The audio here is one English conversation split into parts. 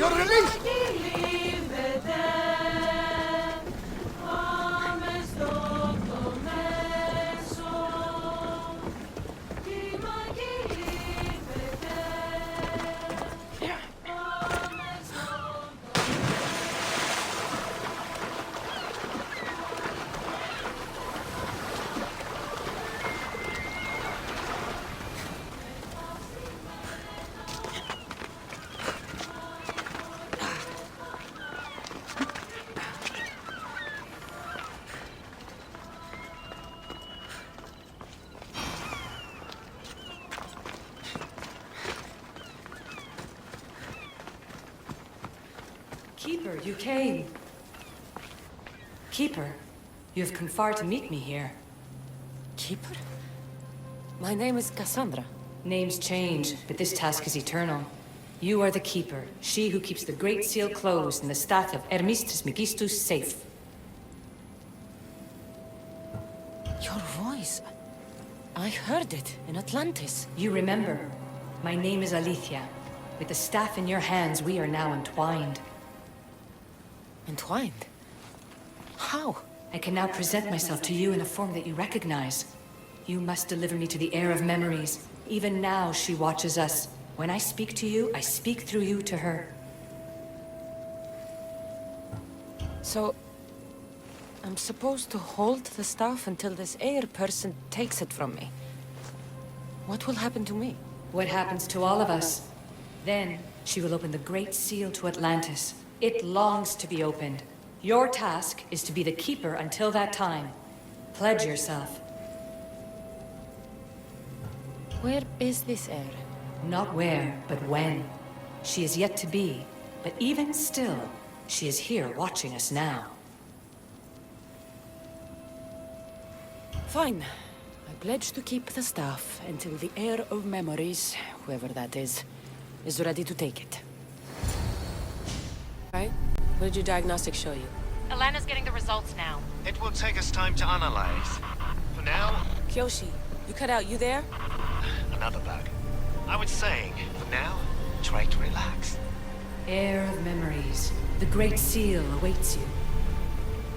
You're released! Keeper, you came. Keeper, you have come far to meet me here. Keeper? My name is Kassandra. Names change, but this task is eternal. You are the Keeper, she who keeps the Great Seal closed and the staff of Hermes Trismegistus safe. Your voice. I heard it in Atlantis. You remember. My name is Aletheia. With the staff in your hands, we are now entwined. Entwined? How? I can now present myself to you in a form that you recognize. You must deliver me to the Heir of Memories. Even now, she watches us. When I speak to you, I speak through you to her. So... I'm supposed to hold the staff until this Heir person takes it from me. What will happen to me? What happens to all of us? Then, she will open the Great Seal to Atlantis. It longs to be opened. Your task is to be the Keeper until that time. Pledge yourself. Where is this Heir? Not where, but when. She is yet to be, but even still, she is here watching us now. Fine. I pledge to keep the staff until the Heir of Memories, whoever that is ready to take it. Right? What did your diagnostics show you? Alana's getting the results now. It will take us time to analyze. For now... Kyoshi, you cut out, you there? Another bug. I was saying, for now, try to relax. Heir of Memories. The Great Seal awaits you.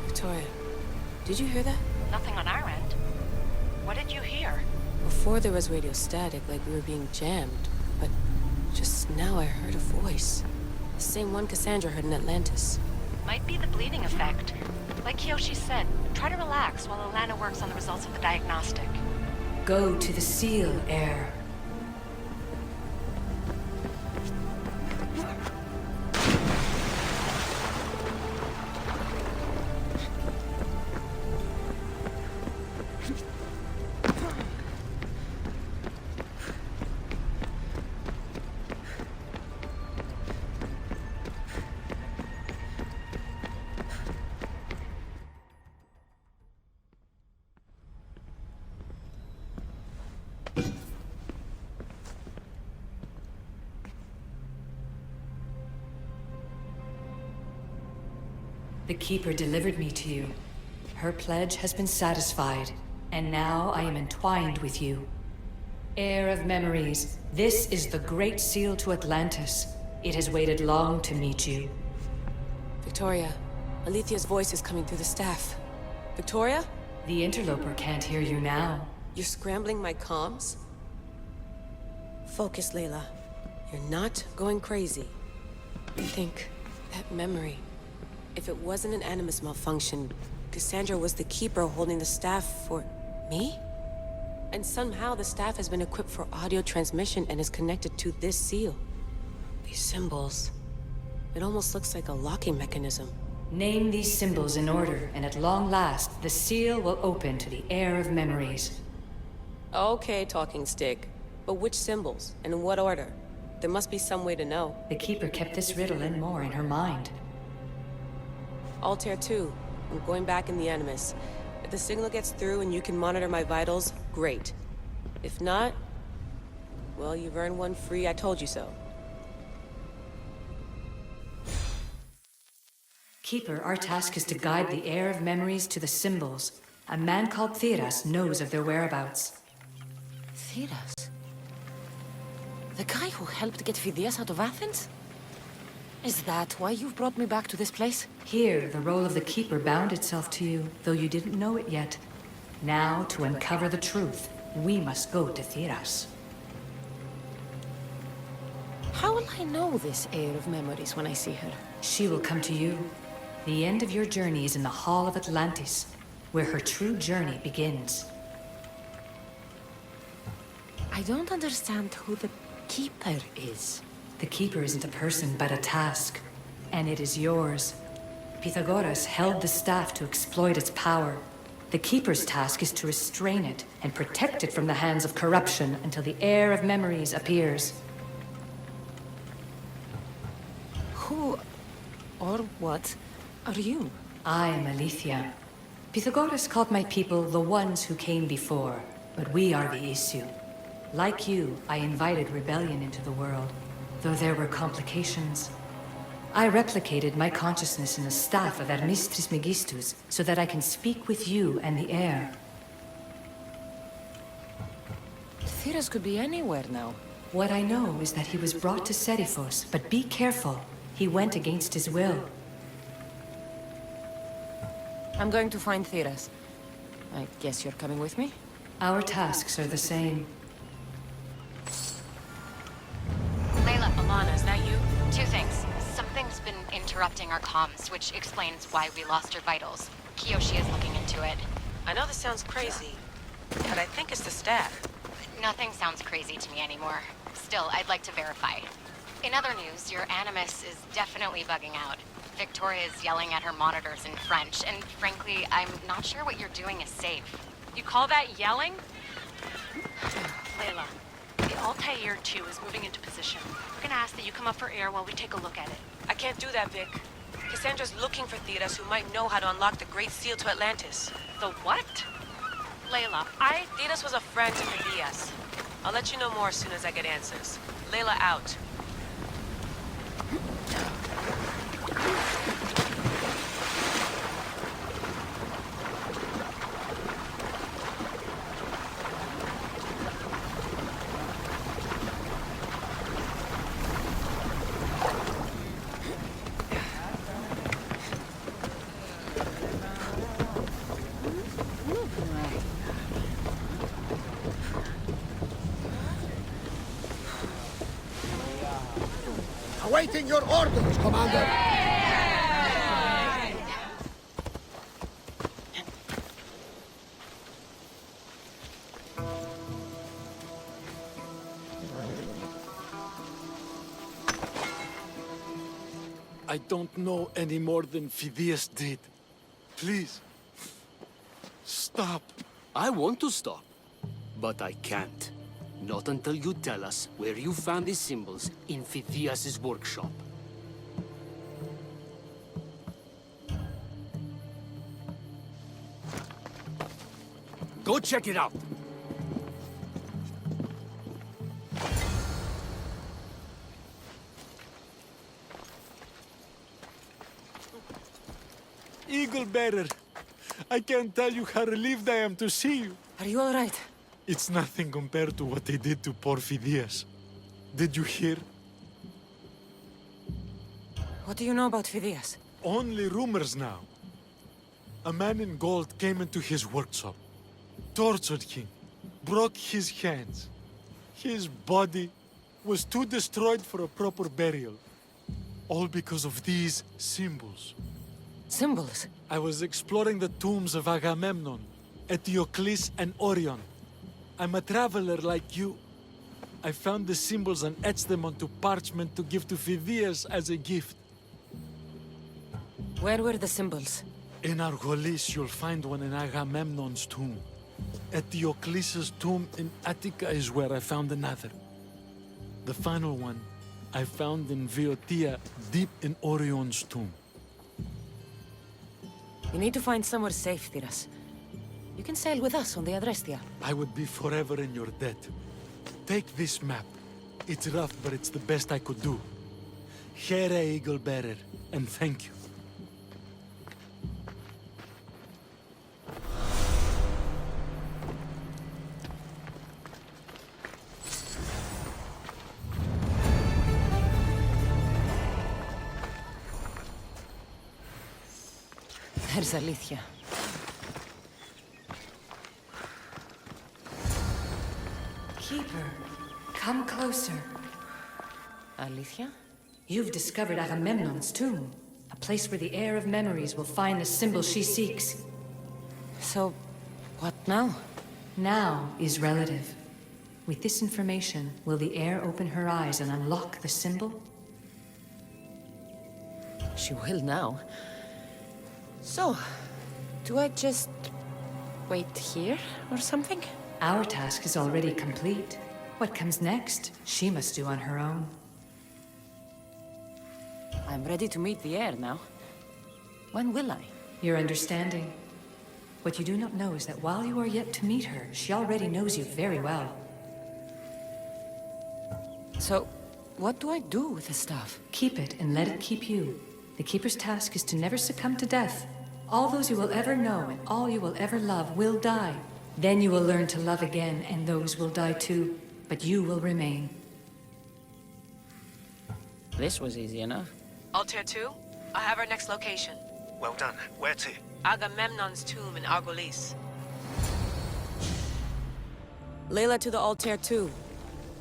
Victoria, did you hear that? Nothing on our end. What did you hear? Before there was radio static, like we were being jammed. But just now I heard a voice. The same one Kassandra heard in Atlantis. Might be the bleeding effect. Like Kyoshi said, try to relax while Alana works on the results of the diagnostic. Go to the Seal, Heir. The Keeper delivered me to you. Her pledge has been satisfied, and now I am entwined with you. Heir of Memories, this is the Great Seal to Atlantis. It has waited long to meet you. Victoria, Aletheia's voice is coming through the staff. Victoria? The interloper can't hear you now. You're scrambling my comms? Focus, Layla. You're not going crazy. Think, that memory. If it wasn't an Animus malfunction, Kassandra was the Keeper holding the staff for... me? And somehow the staff has been equipped for audio transmission and is connected to this seal. These symbols... it almost looks like a locking mechanism. Name these symbols in order, and at long last, the seal will open to the Heir of Memories. Okay, talking stick. But which symbols? And in what order? There must be some way to know. The Keeper kept this riddle and more in her mind. Altair 2. I'm going back in the Animus. If the signal gets through and you can monitor my vitals, great. If not... well, you've earned one free I told you so. Keeper, our task is to guide the Heir of Memories to the symbols. A man called Theras knows of their whereabouts. Theras? The guy who helped get Phidias out of Athens? Is that why you've brought me back to this place? Here, the role of the Keeper bound itself to you, though you didn't know it yet. Now, to uncover the truth, we must go to Theras. How will I know this Heir of Memories when I see her? She will come to you. The end of your journey is in the Hall of Atlantis, where her true journey begins. I don't understand who the Keeper is. The Keeper isn't a person, but a task. And it is yours. Pythagoras held the staff to exploit its power. The Keeper's task is to restrain it and protect it from the hands of corruption until the Heir of Memories appears. Who or what are you? I am Aletheia. Pythagoras called my people the ones who came before, but we are the issue. Like you, I invited rebellion into the world, though there were complications. I replicated my consciousness in the staff of Hermes Trismegistus so that I can speak with you and the Heir. Theras could be anywhere now. What I know is that he was brought to Seriphos, but be careful. He went against his will. I'm going to find Theras. I guess you're coming with me? Our tasks are the same. Layla, Alana, is that you? two things. Something's been interrupting our comms, which explains why we lost your vitals. Kiyoshi is looking into it. I know this sounds crazy, but I think it's the staff. Nothing sounds crazy to me anymore. Still, I'd like to verify. In other news, your Animus is definitely bugging out. Victoria is yelling at her monitors in French, and frankly, I'm not sure what you're doing is safe. You call that yelling? Layla, the Altair 2 is moving into position. We're gonna ask that you come up for air while we take a look at it. I can't do that, Vic. Cassandra's looking for Theras, who might know how to unlock the Great Seal to Atlantis. The what? Layla, Theras was a friend to Phidias. I'll let you know more as soon as I get answers. Layla out. Awaiting your orders, Commander! I don't know any more than Phidias did. Please, stop. I want to stop, but I can't. Not until you tell us where you found these symbols in Phidias' workshop. Go check it out! Eagle Bearer, I can't tell you how relieved I am to see you. Are you all right? It's nothing compared to what they did to poor Phidias. Did you hear? What do you know about Phidias? Only rumors now. A man in gold came into his workshop, tortured him, broke his hands. His body was too destroyed for a proper burial. All because of these symbols. Symbols? I was exploring the tombs of Agamemnon, Eteokles, and Orion. I'm a traveler like you. I found the symbols and etched them onto parchment to give to Phidias as a gift. Where were the symbols? In Argolis, you'll find one in Agamemnon's tomb. Eteokles' tomb in Attica is where I found another. The final one I found in Viotia, deep in Orion's tomb. You need to find somewhere safe, Theras. You can sail with us on the Adrestia. I would be forever in your debt. Take this map. It's rough, but it's the best I could do. Heir, Eagle Bearer, and thank you. There's Aletheia. Keeper, come closer. Aletheia? You've discovered Agamemnon's tomb, a place where the heir of memories will find the symbol she seeks. So, what now? Now is relative. With this information, will the heir open her eyes and unlock the symbol? She will now. So, do I just wait here or something? Our task is already complete. What comes next, she must do on her own. I'm ready to meet the heir now. When will I? Your understanding. What you do not know is that while you are yet to meet her, she already knows you very well. So, what do I do with the stuff? Keep it and let it keep you. The Keeper's task is to never succumb to death. All those you will ever know and all you will ever love will die. Then you will learn to love again, and those will die too. But you will remain. This was easy enough. Altair 2, I have our next location. Well done. Where to? Agamemnon's tomb in Argolis. Layla to the Altair 2.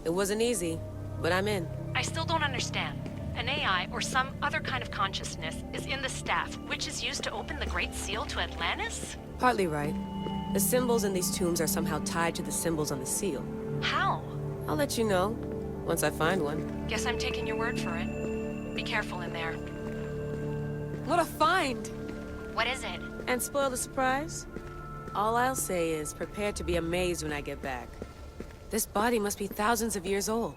It wasn't easy, but I'm in. I still don't understand. An AI or some other kind of consciousness is in the staff, which is used to open the Great Seal to Atlantis? Partly right. The symbols in these tombs are somehow tied to the symbols on the seal. How? I'll let you know, once I find one. Guess I'm taking your word for it. Be careful in there. What a find! What is it? And spoil the surprise? All I'll say is, prepare to be amazed when I get back. This body must be thousands of years old.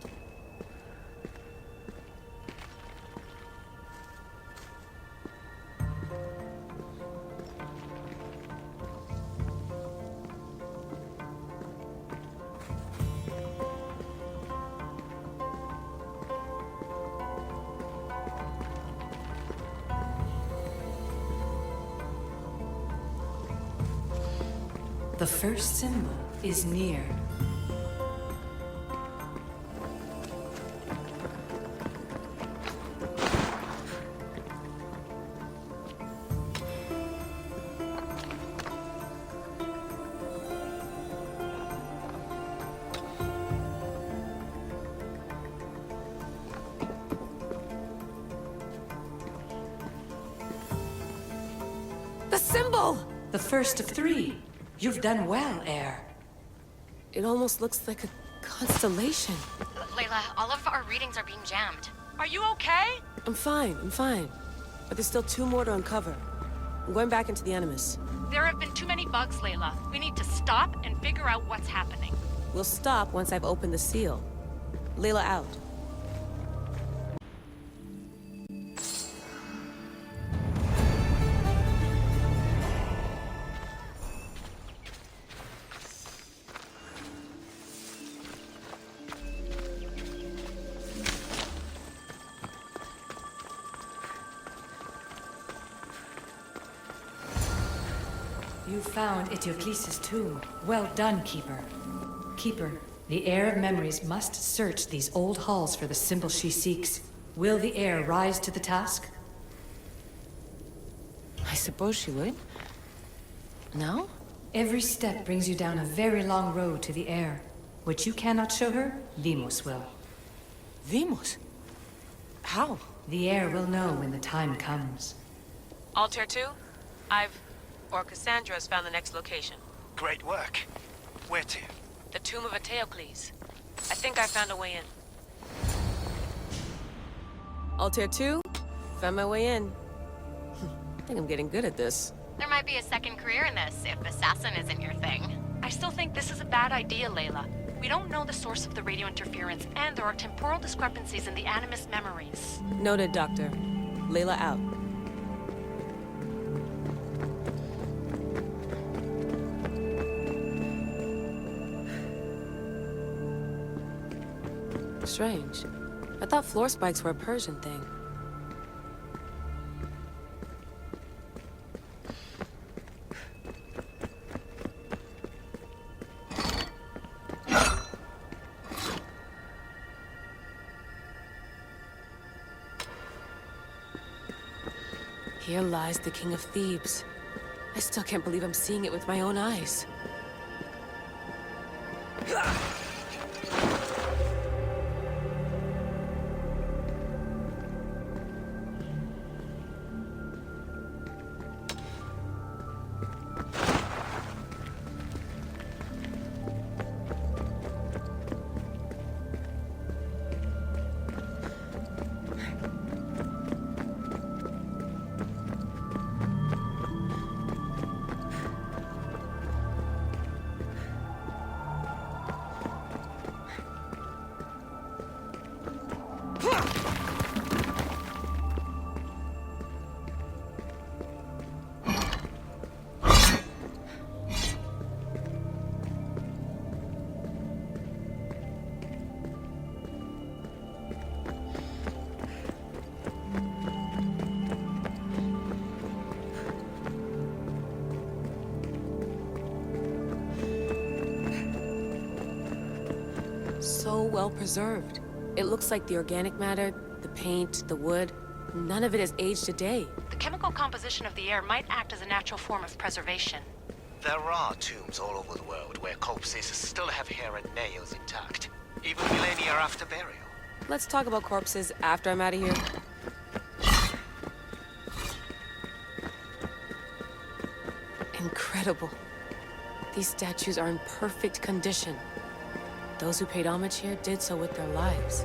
The first symbol is near. The symbol! The first of three. You've done well, Heir. It almost looks like a constellation. Layla, all of our readings are being jammed. Are you okay? I'm fine. But there's still 2 more to uncover. I'm going back into the Animus. There have been too many bugs, Layla. We need to stop and figure out what's happening. We'll stop once I've opened the seal. Layla out. You found Eteokles' tomb. Well done, Keeper. Keeper, the heir of memories must search these old halls for the symbol she seeks. Will the heir rise to the task? I suppose she would. Now? Every step brings you down a very long road to the heir. What you cannot show her, Deimos will. Deimos? How? The heir will know when the time comes. Altair 2, Kassandra has found the next location. Great work. Where to? The tomb of Eteokles. I think I found a way in. Altair 2, found my way in. I think I'm getting good at this. There might be a second career in this if assassin isn't your thing. I still think this is a bad idea, Layla. We don't know the source of the radio interference, and there are temporal discrepancies in the Animus memories. Noted, Doctor. Layla out. Strange. I thought floor spikes were a Persian thing. Here lies the King of Thebes, I still can't believe I'm seeing it with my own eyes. So well preserved. It looks like the organic matter, the paint, the wood, none of it has aged a day. The chemical composition of the air might act as a natural form of preservation. There are tombs all over the world where corpses still have hair and nails intact, even millennia after burial. Let's talk about corpses after I'm out of here. Incredible. These statues are in perfect condition. Those who paid homage here did so with their lives.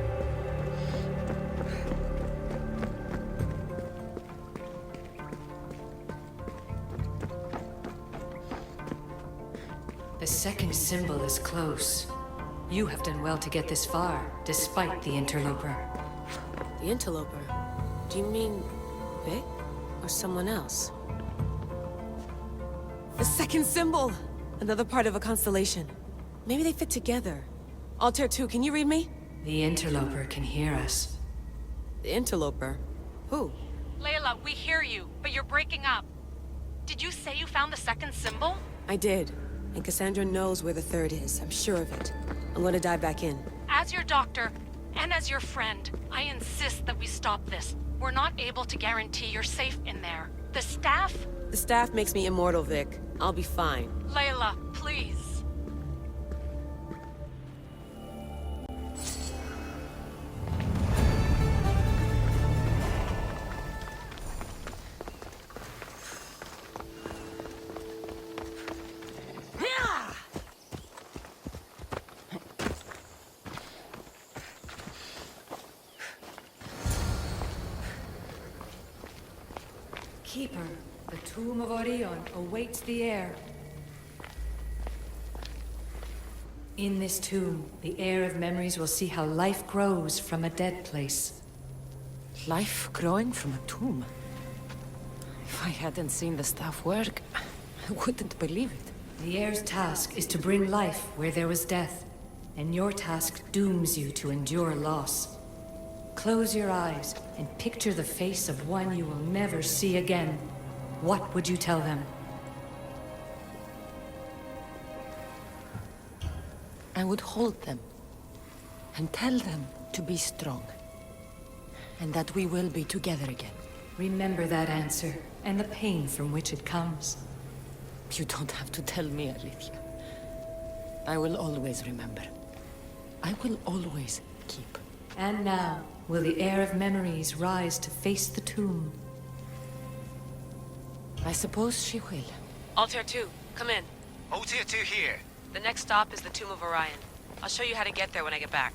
The second symbol is close. You have done well to get this far, despite the interloper. The interloper? Do you mean Vic? Or someone else? The second symbol! Another part of a constellation. Maybe they fit together. Altair 2, can you read me? The interloper can hear us. The interloper? Who? Layla, we hear you, but you're breaking up. Did you say you found the second symbol? I did. And Kassandra knows where the third is. I'm sure of it. I'm going to dive back in. As your doctor, and as your friend, I insist that we stop this. We're not able to guarantee you're safe in there. The staff? The staff makes me immortal, Vic. I'll be fine. Layla, please. Keeper, the tomb of Orion awaits the heir. In this tomb, the heir of memories will see how life grows from a dead place. Life growing from a tomb? If I hadn't seen the staff work, I wouldn't believe it. The heir's task is to bring life where there was death, and your task dooms you to endure loss. Close your eyes and picture the face of one you will never see again. What would you tell them? I would hold them and tell them to be strong, and that we will be together again. Remember that answer and the pain from which it comes. You don't have to tell me, Aletheia. I will always remember. I will always keep. And now, will the heir of memories rise to face the tomb? I suppose she will. Altair 2, come in. Altair 2 here. The next stop is the Tomb of Orion. I'll show you how to get there when I get back.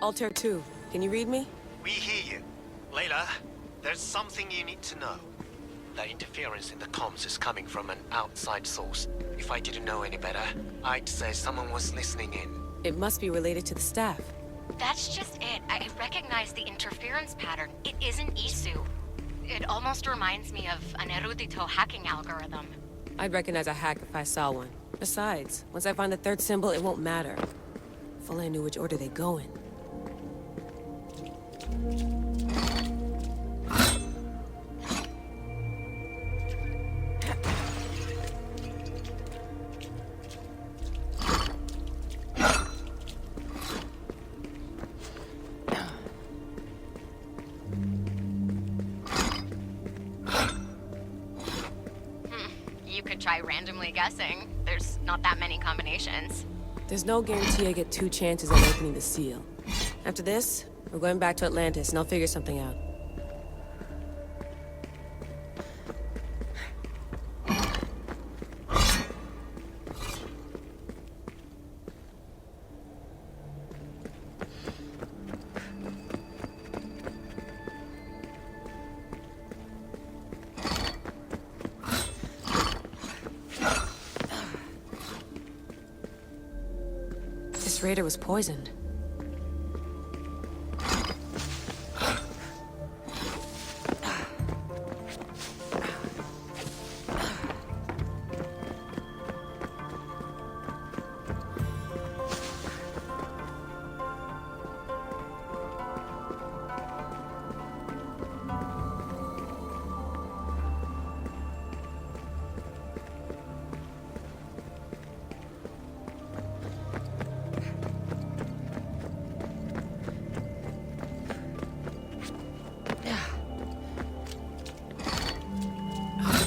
Altair 2, can you read me? We hear you. Layla, there's something you need to know. That interference in the comms is coming from an outside source. If I didn't know any better, I'd say someone was listening in. It must be related to the staff. That's just it. I recognize the interference pattern. It isn't Isu. It almost reminds me of an erudito hacking algorithm. I'd recognize a hack if I saw one. Besides, once I find the third symbol, it won't matter. If only I knew which order they go in. could try randomly guessing. There's not that many combinations. There's no guarantee I get 2 chances at opening the seal. After this, we're going back to Atlantis, and I'll figure something out. This raider was poisoned.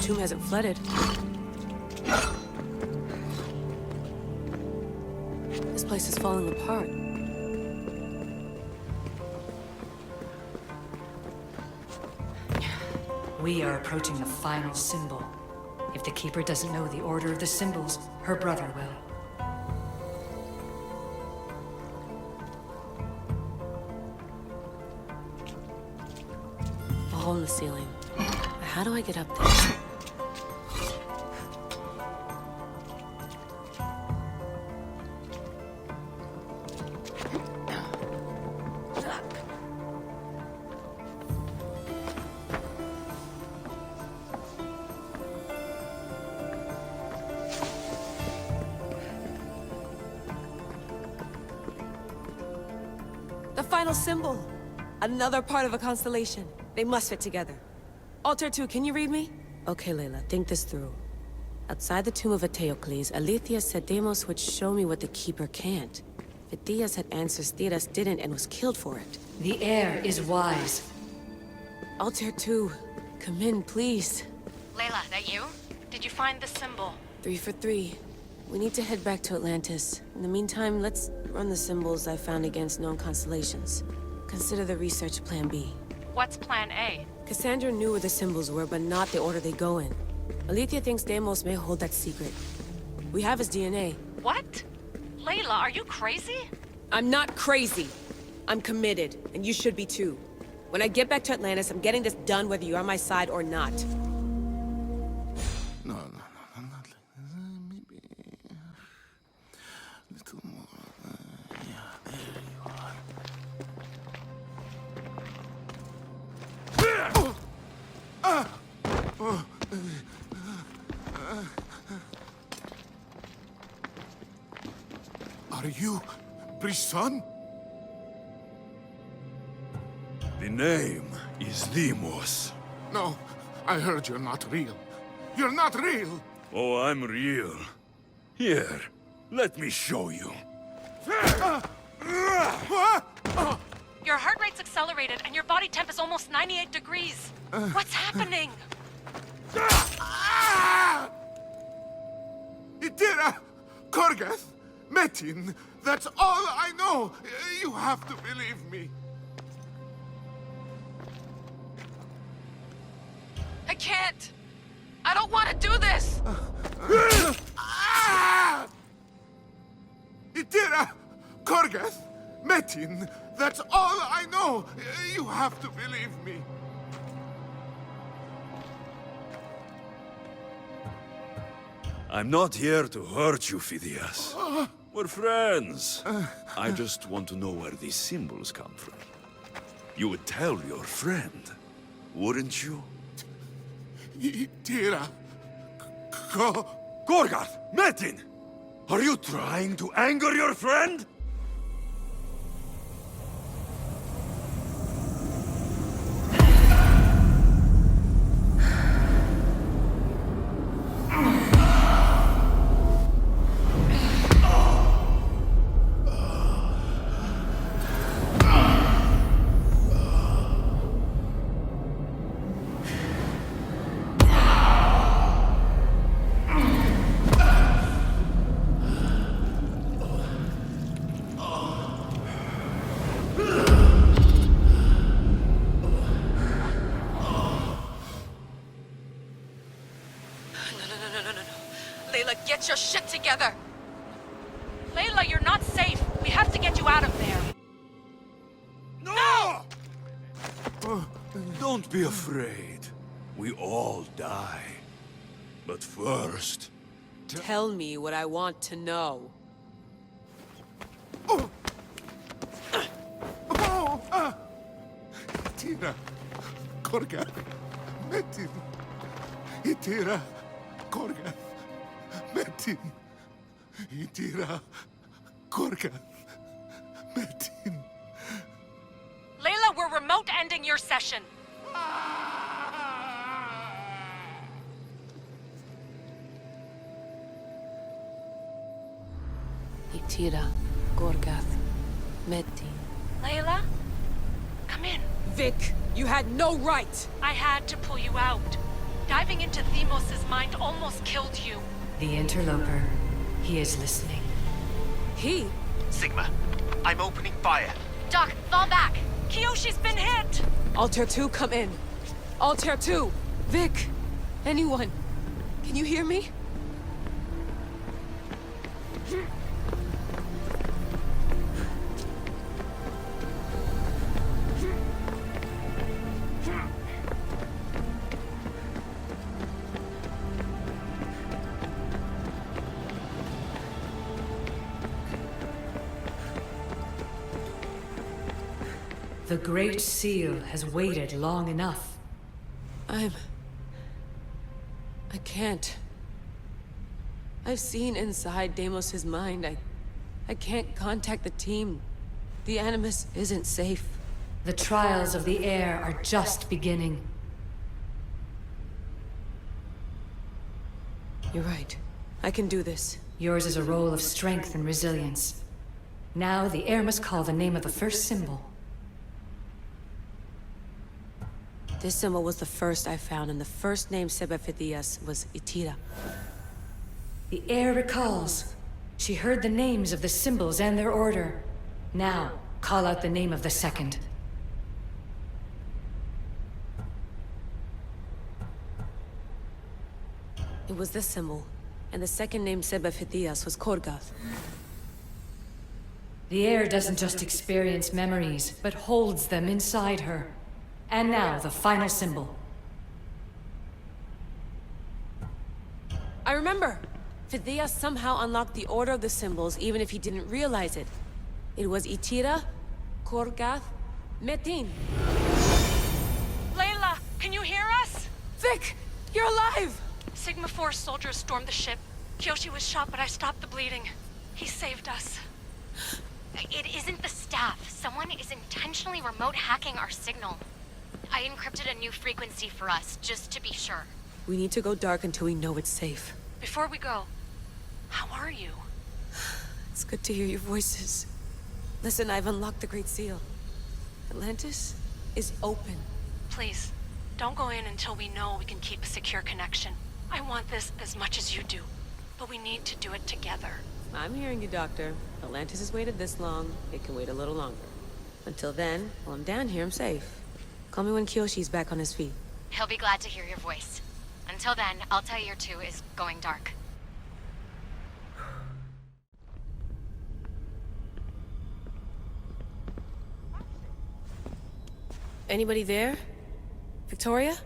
The tomb hasn't flooded. This place is falling apart. We are approaching the final symbol. If the Keeper doesn't know the order of the symbols, her brother will. A hole in the ceiling. How do I get up there? The final symbol! Another part of a constellation. They must fit together. Alter 2, can you read me? Okay, Layla, think this through. Outside the tomb of Eteokles, Aletheia said Deimos would show me what the Keeper can't. If Theas had answers, Theras didn't and was killed for it. The Heir is wise. Alter 2, come in, please. Layla, that you? Did you find the symbol? 3 for 3. We need to head back to Atlantis. In the meantime, let's run the symbols I found against known constellations. Consider the research plan B. What's plan A? Kassandra knew where the symbols were, but not the order they go in. Aletheia thinks Deimos may hold that secret. We have his DNA. What? Layla, are you crazy? I'm not crazy. I'm committed, and you should be too. When I get back to Atlantis, I'm getting this done whether you're on my side or not. No, not like this. Maybe a little more. Yeah, there you are. Are you Brisson? The name is Deimos. No, I heard you're not real. You're not real! Oh, I'm real. Here, let me show you. Your heart rate's accelerated and your body temp is almost 98 degrees. What's happening? Itira! Korgath! Metin! That's all I know! You have to believe me. I can't! I don't want to do this! Itira! Korgath! Metin! That's all I know! You have to believe me. I'm not here to hurt you, Phidias. We're friends. I just want to know where these symbols come from. You would tell your friend, wouldn't you? Itira! Gorgarth! Metin! Are you trying to anger your friend? Don't be afraid. We all die. But first... Tell me what I want to know. Itira, Korgath, Metin. Itira, Korgath, Metin. Itira, Korgath, Metin. Layla, we're remote ending your session. Itira, Korgath, Metin. Layla? Come in. Vic, you had no right! I had to pull you out. Diving into Themos' mind almost killed you. The interloper. He is listening. He? Sigma, I'm opening fire. Doc, fall back! Kiyoshi's been hit! Altair 2, come in. Altair 2! Vic! Anyone? Can you hear me? The Great Seal has waited long enough. I can't. I've seen inside Deimos' mind. I can't contact the team. The Animus isn't safe. The trials of the Heir are just beginning. You're right. I can do this. Yours is a role of strength and resilience. Now the Heir must call the name of the first symbol. This symbol was the first I found, and the first name said by Theras was Itira. The Heir recalls. She heard the names of the symbols and their order. Now, call out the name of the second. It was this symbol, and the second name said by Theras was Korgath. The Heir doesn't just experience memories, but holds them inside her. And now, the final symbol. I remember! Theras somehow unlocked the order of the symbols, even if he didn't realize it. It was Itira, Korgath, Metin. Layla, can you hear us? Vic! You're alive! Sigma 4 soldiers stormed the ship. Kiyoshi was shot, but I stopped the bleeding. He saved us. It isn't the staff. Someone is intentionally remote hacking our signal. I encrypted a new frequency for us, just to be sure. We need to go dark until we know it's safe. Before we go, how are you? It's good to hear your voices. Listen, I've unlocked the Great Seal. Atlantis is open. Please, don't go in until we know we can keep a secure connection. I want this as much as you do, but we need to do it together. I'm hearing you, Doctor. Atlantis has waited this long. It can wait a little longer. Until then, while I'm down here, I'm safe. Call me when Kiyoshi's back on his feet. He'll be glad to hear your voice. Until then, Altair 2 is going dark. Anybody there? Victoria?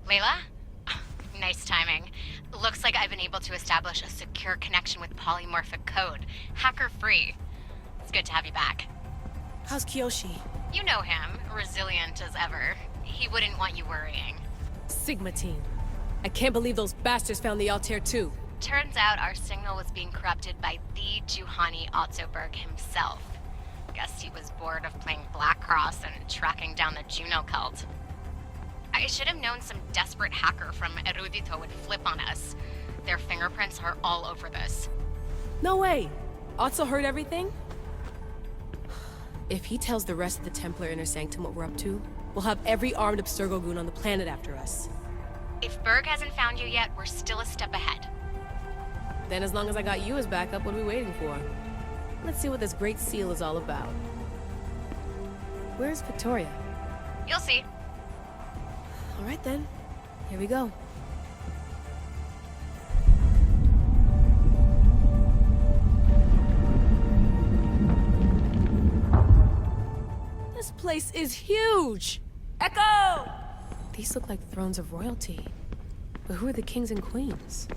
Layla? Nice timing. Looks like I've been able to establish a secure connection with polymorphic code. Hacker-free. It's good to have you back. How's Kiyoshi? You know him, resilient as ever. He wouldn't want you worrying. Sigma team. I can't believe those bastards found the Altair 2. Turns out our signal was being corrupted by the Juhani Otzoberg himself. Guess he was bored of playing Black Cross and tracking down the Juno cult. I should have known some desperate hacker from Erudito would flip on us. Their fingerprints are all over this. No way! Otso heard everything? If he tells the rest of the Templar Inner Sanctum what we're up to, we'll have every armed Abstergo goon on the planet after us. If Berg hasn't found you yet, we're still a step ahead. Then as long as I got you as backup, what are we waiting for? Let's see what this Great Seal is all about. Where's Victoria? You'll see. All right then, here we go. This place is huge! Echo! These look like thrones of royalty. But who are the kings and queens?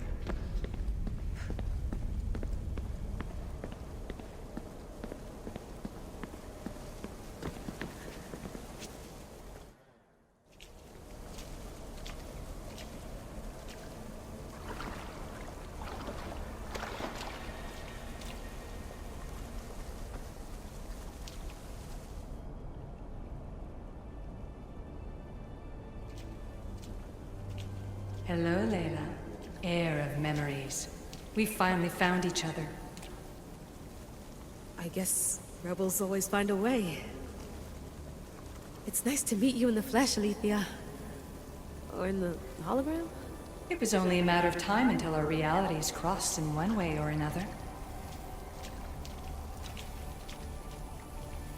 Hello, Layla. Heir of memories. We finally found each other. I guess rebels always find a way. It's nice to meet you in the flesh, Aletheia. Or in the hologram? It was only a matter of time until our realities crossed in one way or another.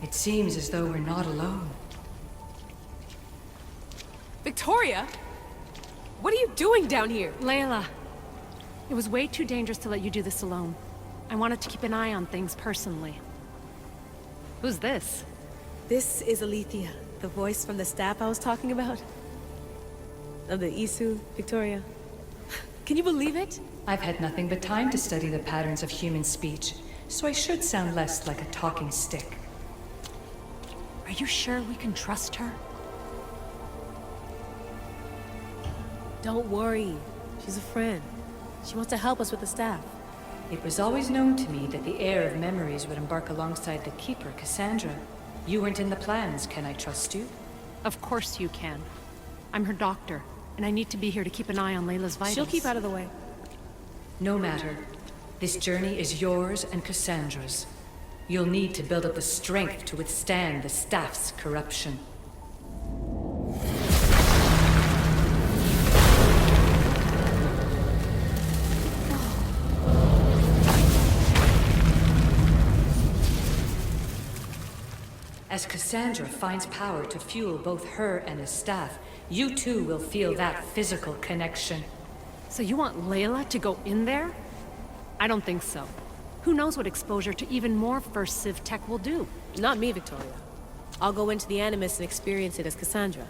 It seems as though we're not alone. Victoria? What are you doing down here? Layla, it was way too dangerous to let you do this alone. I wanted to keep an eye on things personally. Who's this? This is Aletheia, the voice from the staff I was talking about. Of the Isu, Victoria. Can you believe it? I've had nothing but time to study the patterns of human speech, so I should sound less like a talking stick. Are you sure we can trust her? Don't worry. She's a friend. She wants to help us with the staff. It was always known to me that the heir of memories would embark alongside the Keeper, Kassandra. You weren't in the plans, can I trust you? Of course you can. I'm her doctor, and I need to be here to keep an eye on Layla's vitals. She'll keep out of the way. No matter. This journey is yours and Kassandra's. You'll need to build up the strength to withstand the staff's corruption. As Kassandra finds power to fuel both her and the staff, you too will feel that physical connection. So you want Layla to go in there? I don't think so. Who knows what exposure to even more First Civ tech will do? Not me, Victoria. I'll go into the Animus and experience it as Kassandra.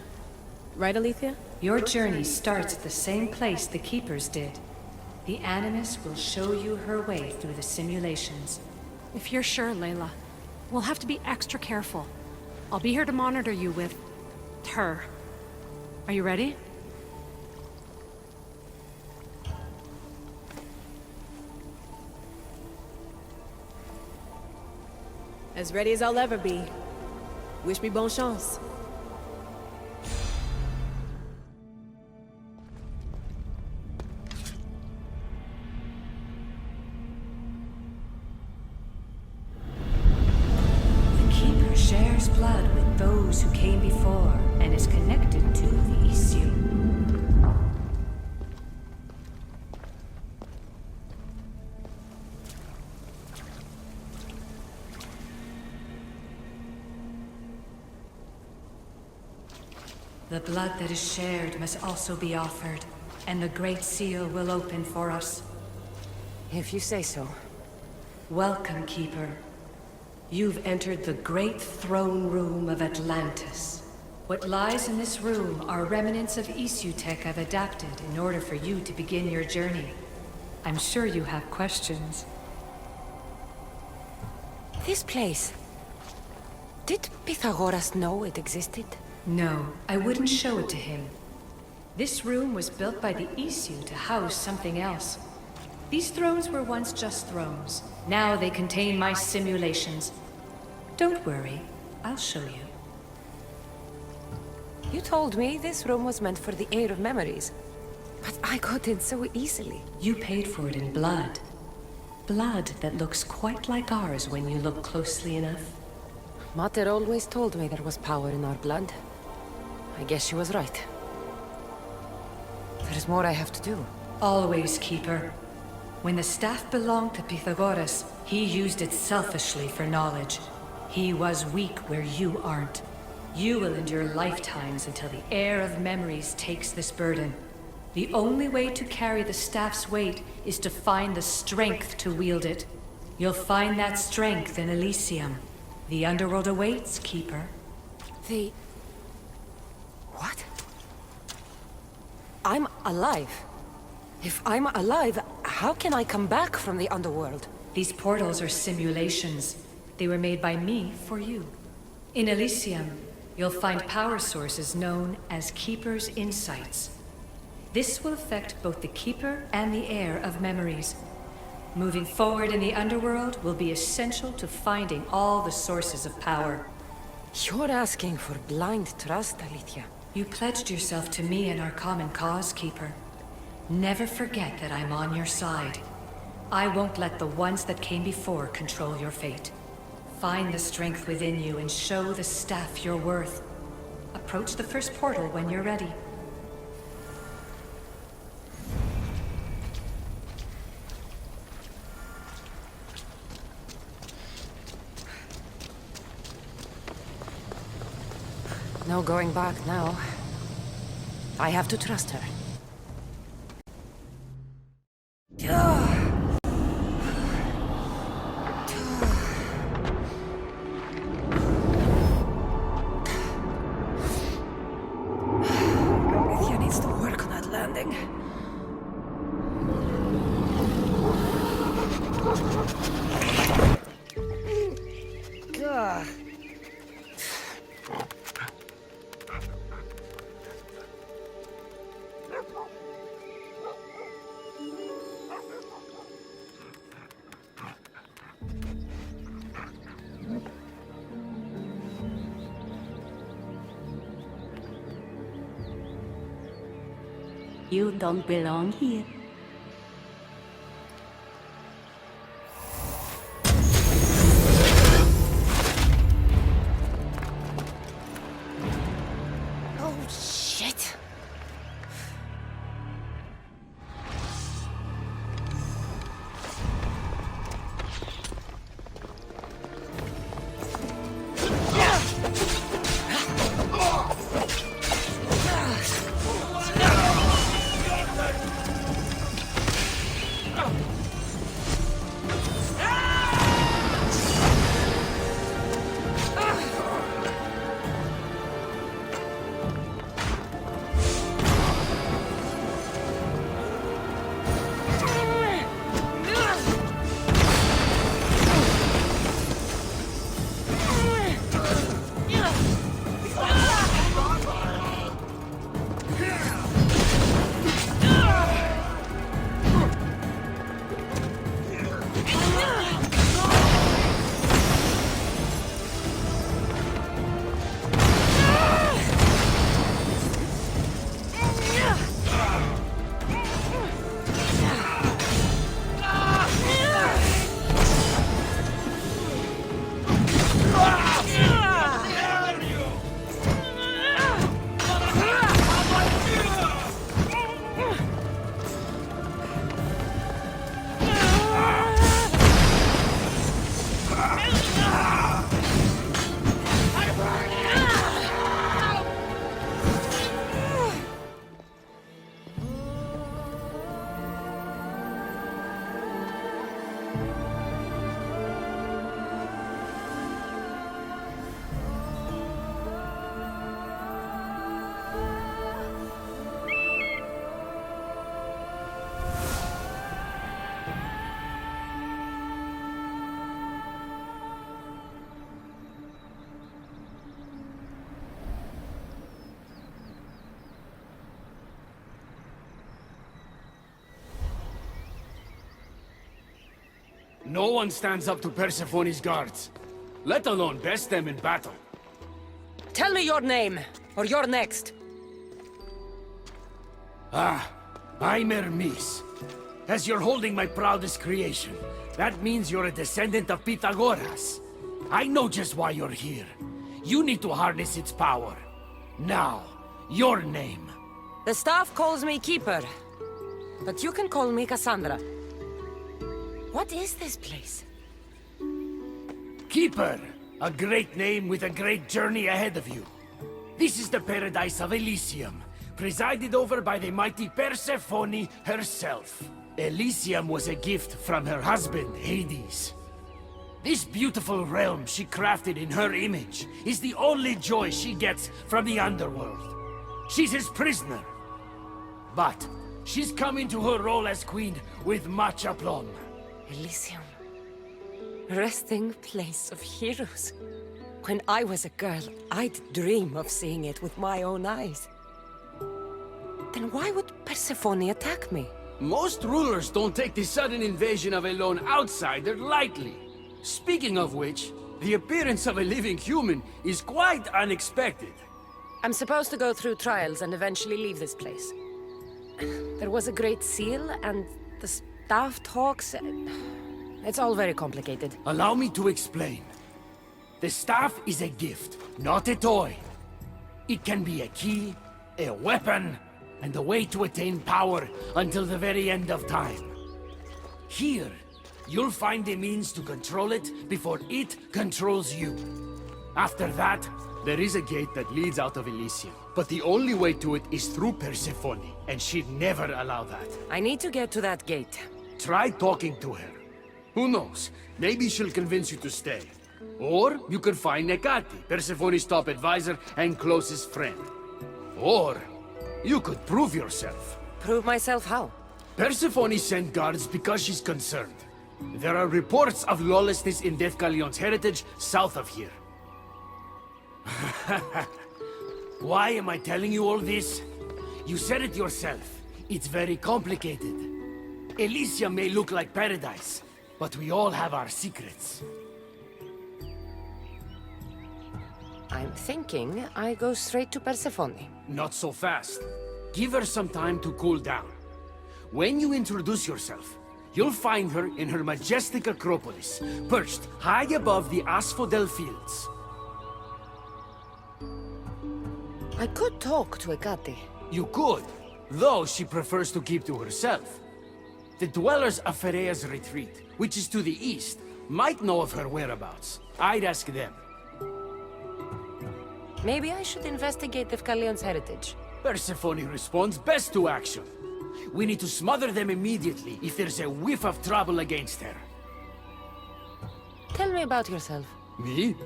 Right, Aletheia? Your journey starts at the same place the Keepers did. The Animus will show you her way through the simulations. If you're sure, Layla, we'll have to be extra careful. I'll be here to monitor you with... her. Are you ready? As ready as I'll ever be. Wish me bonne chance. The Keeper shares blood with those who came before and is connected to the Elysium. The blood that is shared must also be offered, and the Great Seal will open for us. If you say so. Welcome, Keeper. You've entered the great throne room of Atlantis. What lies in this room are remnants of Isu tech I've adapted in order for you to begin your journey. I'm sure you have questions. This place... Did Pythagoras know it existed? No, I wouldn't show it to him. This room was built by the Isu to house something else. These thrones were once just thrones. Now they contain my simulations. Don't worry, I'll show you. You told me this room was meant for the Heir of Memories. But I got in so easily. You paid for it in blood. Blood that looks quite like ours when you look closely enough. Mater always told me there was power in our blood. I guess she was right. There's more I have to do. Always, Keeper. When the staff belonged to Pythagoras, he used it selfishly for knowledge. He was weak where you aren't. You will endure lifetimes until the Heir of Memories takes this burden. The only way to carry the staff's weight is to find the strength to wield it. You'll find that strength in Elysium. The underworld awaits, Keeper. I'm alive. If I'm alive, how can I come back from the underworld? These portals are simulations. They were made by me for you. In Elysium, you'll find power sources known as Keeper's Insights. This will affect both the Keeper and the Heir of memories. Moving forward in the underworld will be essential to finding all the sources of power. You're asking for blind trust, Aletheia. You pledged yourself to me and our common cause, Keeper. Never forget that I'm on your side. I won't let the ones that came before control your fate. Find the strength within you and show the staff your worth. Approach the first portal when you're ready. No going back now. I have to trust her. Aletheia needs to work on that landing. Gah. You don't belong here. Oh, shit. No one stands up to Persephone's guards, let alone best them in battle. Tell me your name, or you're next. I'm Hermes. As you're holding my proudest creation, that means you're a descendant of Pythagoras. I know just why you're here. You need to harness its power. Now, your name. The staff calls me Keeper, but you can call me Kassandra. What is this place? Keeper, a great name with a great journey ahead of you. This is the paradise of Elysium, presided over by the mighty Persephone herself. Elysium was a gift from her husband, Hades. This beautiful realm she crafted in her image is the only joy she gets from the underworld. She's his prisoner. But she's come into her role as queen with much aplomb. Elysium. Resting place of heroes. When I was a girl, I'd dream of seeing it with my own eyes. Then why would Persephone attack me? Most rulers don't take the sudden invasion of a lone outsider lightly. Speaking of which, the appearance of a living human is quite unexpected. I'm supposed to go through trials and eventually leave this place. There was a great seal, and the staff talks... It's all very complicated. Allow me to explain. The staff is a gift, not a toy. It can be a key, a weapon, and a way to attain power until the very end of time. Here, you'll find a means to control it before it controls you. After that, there is a gate that leads out of Elysium. But the only way to it is through Persephone, and she'd never allow that. I need to get to that gate. Try talking to her. Who knows? Maybe she'll convince you to stay. Or you could find Nekati, Persephone's top advisor and closest friend. Or you could prove yourself. Prove myself how? Persephone sent guards because she's concerned. There are reports of lawlessness in Deathcallion's heritage south of here. Why am I telling you all this? You said it yourself. It's very complicated. Elysium may look like paradise, but we all have our secrets. I'm thinking I go straight to Persephone. Not so fast. Give her some time to cool down. When you introduce yourself, you'll find her in her majestic acropolis, perched high above the asphodel fields. I could talk to Ekati. You could, though she prefers to keep to herself. The dwellers of Pherea's retreat, which is to the east, might know of her whereabouts. I'd ask them. Maybe I should investigate Deathcallion's heritage. Persephone responds best to action. We need to smother them immediately if there's a whiff of trouble against her. Tell me about yourself. Me?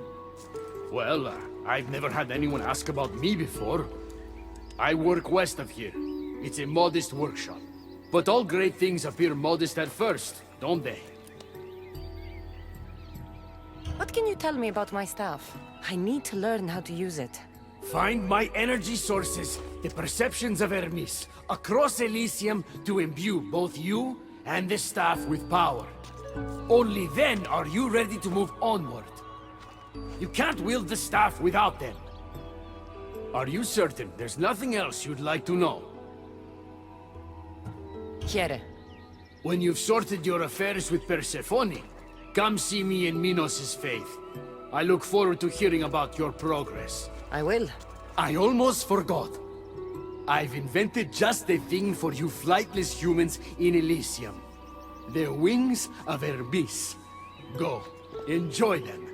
Well, I've never had anyone ask about me before. I work west of here. It's a modest workshop. But all great things appear modest at first, don't they? What can you tell me about my staff? I need to learn how to use it. Find my energy sources, the perceptions of Hermes, across Elysium to imbue both you and the staff with power. Only then are you ready to move onward. You can't wield the staff without them. Are you certain there's nothing else you'd like to know? Here. When you've sorted your affairs with Persephone, come see me in Minos' faith. I look forward to hearing about your progress. I will. I almost forgot. I've invented just the thing for you flightless humans in Elysium. The wings of Hermes. Go, enjoy them.